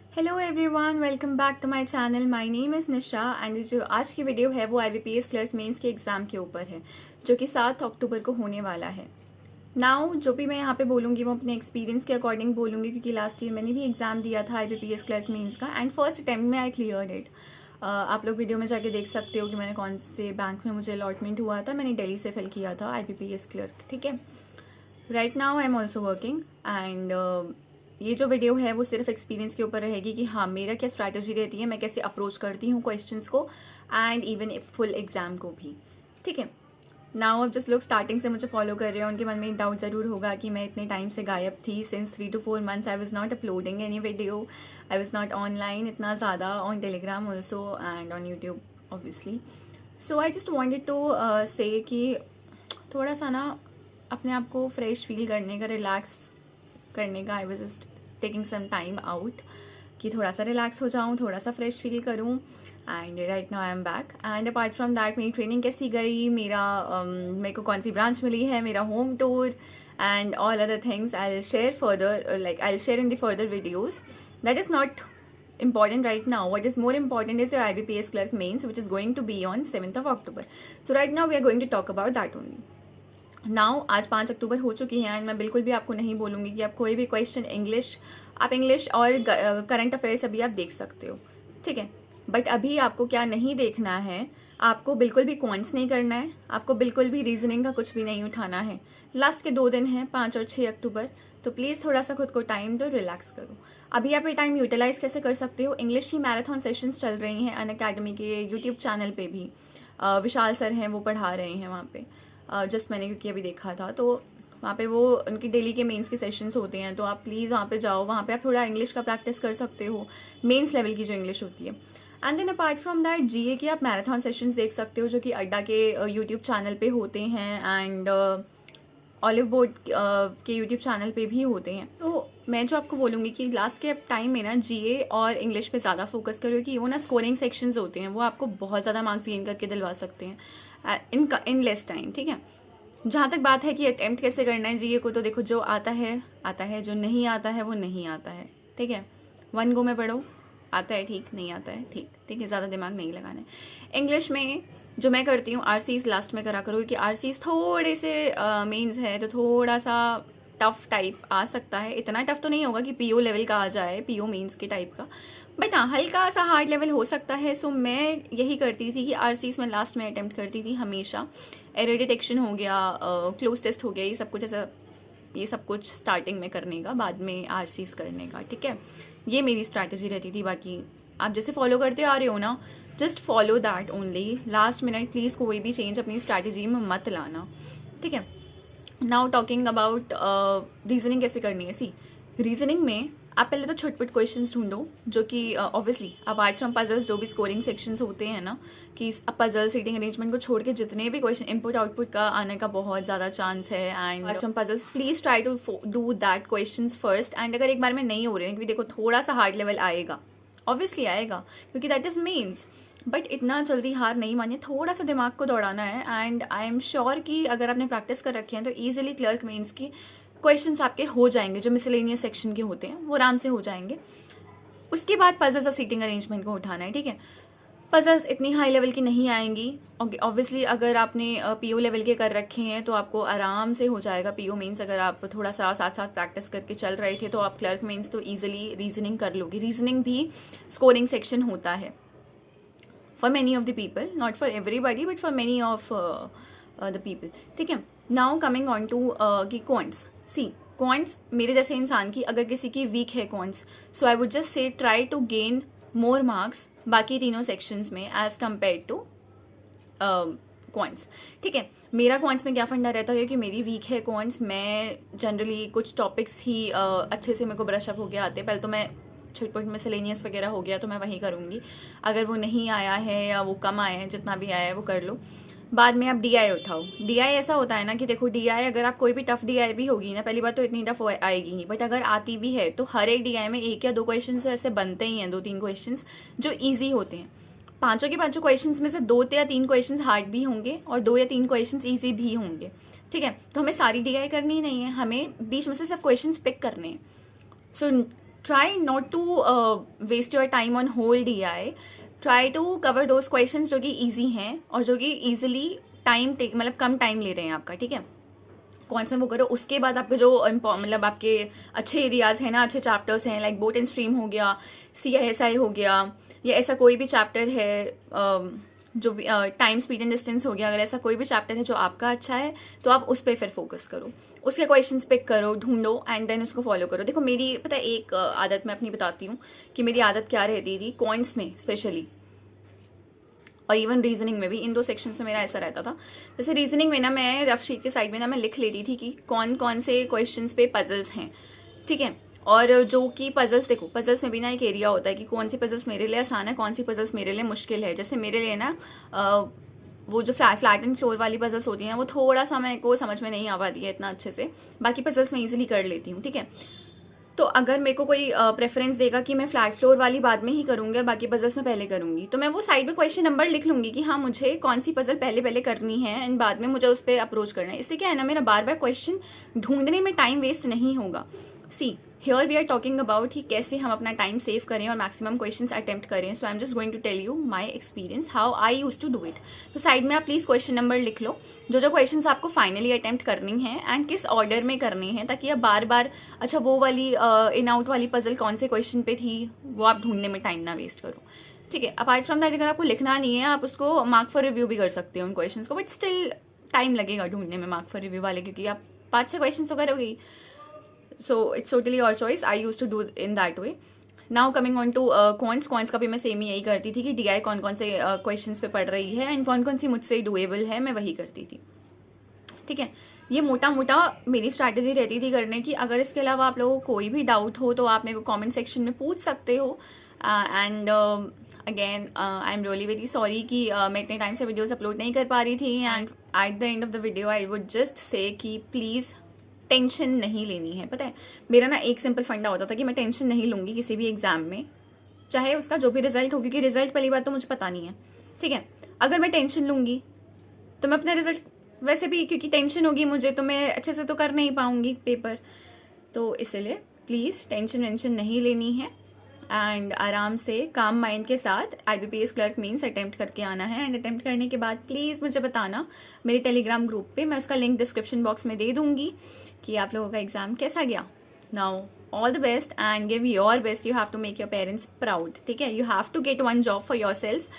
Hello everyone, welcome back to my channel. My name is Nisha and जो आज की video है वो IBPS क्लर्क मेंस के एग्ज़ाम के ऊपर है जो कि 7 अक्टूबर को होने वाला है। नाउ जो भी मैं यहाँ पे बोलूँगी वो अपने एक्सपीरियंस के अकॉर्डिंग बोलूँगी क्योंकि लास्ट ईयर मैंने भी एग्ज़ाम दिया था IBPS क्लर्क मेंस का एंड फर्स्ट अटैम्प्ट में आई क्लियर्ड इट। आप लोग वीडियो में जाके देख सकते हो कि मैंने कौन से बैंक में मुझे अलॉटमेंट हुआ था। मैंने दिल्ली से फिल किया था IBPS क्लर्क, ठीक है। Right now I am also working and ये जो वीडियो है वो सिर्फ एक्सपीरियंस के ऊपर रहेगी कि हाँ मेरा क्या स्ट्रैटेजी रहती है, मैं कैसे अप्रोच करती हूँ क्वेश्चंस को एंड इवन फुल एग्जाम को भी, ठीक है। नाउ अब जिस लोग स्टार्टिंग से मुझे फॉलो कर रहे हैं उनके मन में एक डाउट ज़रूर होगा कि मैं इतने टाइम से गायब थी। Since 3 to 4 months I was not uploading any video, I was not online इतना ज़्यादा on Telegram also and on YouTube obviously. So I just wanted to say कि थोड़ा सा ना अपने आप को फ्रेश फील करने का, रिलैक्स करने का, I was just taking some time out कि थोड़ा सा रिलैक्स हो जाऊँ, थोड़ा सा फ्रेश फील करूँ and right now I am back. And apart from that मेरी ट्रेनिंग कैसी गई, मेरे को कौन सी ब्रांच मिली है, मेरा home tour and all other things I will share further, like I will share in the further videos. That is not important right now. What is more important is your IBPS clerk mains which is going to be on 7th of October. So right now we are going to talk about that only. Now आज 5 अक्टूबर हो चुकी है and मैं बिल्कुल भी आपको नहीं बोलूँगी कि आप कोई भी क्वेश्चन आप इंग्लिश और करंट अफेयर्स अभी आप देख सकते हो, ठीक है। बट अभी आपको क्या नहीं देखना है, आपको बिल्कुल भी क्वांट्स नहीं करना है, आपको बिल्कुल भी रीजनिंग का कुछ भी नहीं उठाना है। लास्ट के 2 दिन हैं 5 और 6 अक्टूबर, तो प्लीज़ थोड़ा सा खुद को टाइम दो, रिलैक्स करो। अभी आप ये टाइम यूटिलाइज कैसे कर सकते हो, इंग्लिश की मैराथन सेशंस चल रही हैं अनअकैडमी के यूट्यूब चैनल पे भी। विशाल सर हैं वो पढ़ा रहे हैं वहाँ पे, जस्ट मैंने क्योंकि अभी देखा था, तो वहाँ पे वो उनकी डेली के मेंस के सेशंस होते हैं, तो आप प्लीज़ वहाँ पे जाओ, वहाँ पे आप थोड़ा इंग्लिश का प्रैक्टिस कर सकते हो, मेंस लेवल की जो इंग्लिश होती है। And then apart from that GA की आप मैराथन सेशंस देख सकते हो जो कि अड्डा के यूट्यूब चैनल पे होते हैं एंड ऑलिव बोर्ड के यूट्यूब चैनल पे भी होते हैं। तो मैं जो आपको बोलूँगी कि लास्ट के टाइम में ना GA और इंग्लिश पे ज़्यादा फोकस करो कि वो ना स्कोरिंग सेक्शंस होते हैं, वो आपको बहुत ज़्यादा मार्क्स गेन करके दिलवा सकते हैं इन लेस टाइम, ठीक है। जहाँ तक बात है कि अटेम्प्ट कैसे करना है GA को, तो देखो जो आता है, जो नहीं आता है वो नहीं आता है, ठीक है। 1 गो में पढ़ो, आता है ठीक, नहीं आता है ठीक, ठीक है, ज़्यादा दिमाग नहीं लगाना है। इंग्लिश में जो मैं करती हूँ RCs लास्ट में करा करो क्योंकि RCs थोड़े से मेंस है तो थोड़ा सा टफ टाइप आ सकता है। इतना टफ तो नहीं होगा कि PO लेवल का आ जाए, PO मेंस के टाइप का, बट हाँ हल्का सा हार्ड लेवल हो सकता है। सो मैं यही करती थी कि RCs में लास्ट में अटेम्प्ट करती थी हमेशा। एरर डिटेक्शन हो गया, क्लोज टेस्ट हो गया, ये सब कुछ स्टार्टिंग में करने का, बाद में RCs करने का, ठीक है। ये मेरी स्ट्रैटेजी रहती थी। बाकी आप जैसे फॉलो करते आ रहे हो ना, just follow that only. Last minute please कोई भी चेंज अपनी स्ट्रैटेजी में मत लाना, ठीक है। नाउ टॉकिंग अबाउट रीजनिंग कैसे करनी है। सी रीजनिंग में आप पहले तो छुटपुट क्वेश्चंस ढूंढो जो कि ऑब्वियसली अपार्ट फ्रॉम पजल्स जो भी स्कोरिंग सेक्शंस होते हैं ना, कि पजल सीटिंग अरेंजमेंट को छोड़ के जितने भी क्वेश्चन इनपुट आउटपुट का आने का बहुत ज़्यादा चांस है and apart from puzzles please try to do that questions first. And अगर एक बार में नहीं हो रहे हैं, क्योंकि देखो थोड़ा सा हार्ड लेवल आएगा, ऑब्वियसली आएगा क्योंकि दैट इज़ मेंस, बट इतना जल्दी हार नहीं मानिए, थोड़ा सा दिमाग को दौड़ाना है। एंड आई एम श्योर कि अगर आपने प्रैक्टिस कर रखी है तो ईजिली क्लर्क मेंस की क्वेश्चंस आपके हो जाएंगे, जो मिसलेनियस सेक्शन के होते हैं वो आराम से हो जाएंगे। उसके बाद पजल्स और सीटिंग अरेंजमेंट को उठाना है, ठीक है। पजल्स इतनी हाई लेवल की नहीं आएंगी, ऑब्वियसली अगर आपने PO लेवल के कर रखे हैं तो आपको आराम से हो जाएगा PO मेंस। अगर आप थोड़ा सा साथ साथ प्रैक्टिस करके चल रहे थे तो आप क्लर्क मेंस तो ईजिली रीजनिंग कर लोगे। रीजनिंग भी स्कोरिंग सेक्शन होता है for many of the people, not for everybody but for many of the people, ठीक है। नाउ कमिंग ऑन टू की क्वांट्स। सी क्वांट्स मेरे जैसे इंसान की अगर किसी की वीक है quants, so I would just say try to gain more marks बाकी तीनों सेक्शंस में एज कम्पेयर टू क्वांट्स, ठीक है। मेरा क्वांट्स में क्या फंडा रहता है कि मेरी वीक है क्वांट्स, मैं जनरली कुछ टॉपिक्स ही अच्छे से मेरे को ब्रशअप होके आते हैं। पहले तो मैं छुटपुट मिसलेनियस वगैरह हो गया तो मैं वही करूँगी, अगर वो नहीं आया है या वो कम आया है, जितना भी आया है वो कर लो। बाद में आप DI उठाओ। DI ऐसा होता है ना कि देखो DI अगर आप कोई भी टफ DI भी होगी ना, पहली बात तो इतनी टफ आएगी ही, बट अगर आती भी है तो हर एक DI में 1 या 2 क्वेश्चन तो ऐसे बनते ही हैं, 2-3 क्वेश्चन जो ईजी होते हैं। 5 के 5 क्वेश्चन में से 2 या 3 क्वेश्चन हार्ड भी होंगे और 2 या 3 क्वेश्चन ईजी भी होंगे, ठीक है। तो हमें सारी DI करनी ही नहीं है, हमें बीच में से सिर्फ क्वेश्चन पिक करने हैं। सो try not to waste your time on whole DI. Try to cover those questions जो कि easy हैं और जो कि easily टाइम टेक मतलब कम टाइम ले रहे हैं आपका, ठीक है। कौन सा वो करो। उसके बाद आपके जो मतलब आपके अच्छे एरियाज हैं ना, अच्छे चैप्टर्स हैं, लाइक बोट एंड स्ट्रीम हो गया, CISI हो गया, या ऐसा कोई भी चैप्टर है जो भी टाइम स्पीड एंड डिस्टेंस हो गया, अगर ऐसा कोई भी चैप्टर है जो आपका अच्छा है तो आप उस पर फिर फोकस करो, उसके क्वेश्चंस पिक करो, ढूंढो एंड देन उसको फॉलो करो। देखो मेरी पता है एक आदत मैं अपनी बताती हूँ कि मेरी आदत क्या रहती थी कॉइंस में स्पेशली, और इवन रीजनिंग में भी, इन 2 सेक्शंस में मेरा ऐसा रहता था। जैसे रीजनिंग में ना मैं रफ शीट के साइड में ना मैं लिख लेती थी कि कौन कौन से क्वेश्चंस पे पजल्स हैं, ठीक है। और जो कि पजल्स, देखो पजल्स में भी ना एक एरिया होता है कि कौन सी पजल्स मेरे लिए आसान है, कौन सी पजल्स मेरे लिए मुश्किल है। जैसे मेरे लिए ना वो जो फ्लैट एंड फ्लोर वाली पजल्स होती हैं वो थोड़ा सा मेरे को समझ में नहीं आ पाती है इतना अच्छे से, बाकी पजल्स मैं ईजिली कर लेती हूँ, ठीक है। तो अगर मेरे को कोई प्रेफरेंस देगा कि मैं फ्लैट फ्लोर वाली बाद में ही करूंगी और बाकी पजल्स में पहले करूंगी, तो मैं वो साइड में क्वेश्चन नंबर लिख लूंगी कि हाँ मुझे कौन सी पजल पहले पहले करनी है एंड बाद में मुझे उस पर अप्रोच करना है। इससे क्या है ना, मेरा बार बार क्वेश्चन ढूंढने में टाइम वेस्ट नहीं होगा। See here we are talking about कि कैसे हम अपना टाइम सेव करें और मैक्सिमम क्वेश्चंस अटेम्प्ट करें। So I am just going to tell you my experience how I use to do it. तो साइड में आप प्लीज क्वेश्चन नंबर लिख लो, जो जो क्वेश्चंस आपको फाइनली अटेम्प्ट करनी है एंड किस ऑर्डर में करनी है, ताकि आप बार बार अच्छा वो वाली इन आउट वाली पजल कौन से क्वेश्चन पे थी वो आप ढूंढने में टाइम ना वेस्ट करो, ठीक है। अपार्ट फ्रॉम दैट अगर आपको लिखना नहीं है आप उसको मार्क फॉर रिव्यू भी कर सकते हो उन क्वेश्चंस को, बट स्टिल टाइम लगेगा ढूंढने में मार्क फॉर रिव्यू वाले, क्योंकि आप 5-6 क्वेश्चन तो करोगे। So it's totally your choice, I use to do in that way. Now coming on to coins का भी मैं सेम यही करती थी कि DI कौन कौन से क्वेश्चंस पे पढ़ रही है एंड कौन कौन सी मुझसे डुएबल है, मैं वही करती थी, ठीक है। ये मोटा मोटा मेरी स्ट्रैटेजी रहती थी करने की। अगर इसके अलावा आप लोगों को कोई भी डाउट हो तो आप मेरे को कमेंट सेक्शन में पूछ सकते हो। And again I am really very sorry कि मैं इतने टाइम से वीडियोस अपलोड नहीं कर पा रही थी। And at the end of the video I would just से कि प्लीज़ टेंशन नहीं लेनी है। पता है मेरा ना एक सिंपल फंडा होता था कि मैं टेंशन नहीं लूंगी किसी भी एग्जाम में, चाहे उसका जो भी रिजल्ट हो, क्योंकि रिजल्ट पहली बात तो मुझे पता नहीं है, ठीक है। अगर मैं टेंशन लूंगी तो मैं अपना रिजल्ट वैसे भी, क्योंकि टेंशन होगी मुझे तो मैं अच्छे से तो कर नहीं पाऊंगी पेपर, तो इसलिए प्लीज़ टेंशन वेंशन नहीं लेनी है एंड आराम से काम माइंड के साथ IBPS क्लर्क मेंस अटेम्प्ट करके आना है। एंड अटेम्प्ट करने के बाद प्लीज़ मुझे बताना मेरे टेलीग्राम ग्रुप पे, मैं उसका लिंक डिस्क्रिप्शन बॉक्स में दे दूंगी कि आप लोगों का एग्जाम कैसा गया। Now all the best and give your best, you have to make your parents proud, ठीक है। You have to get one job for your self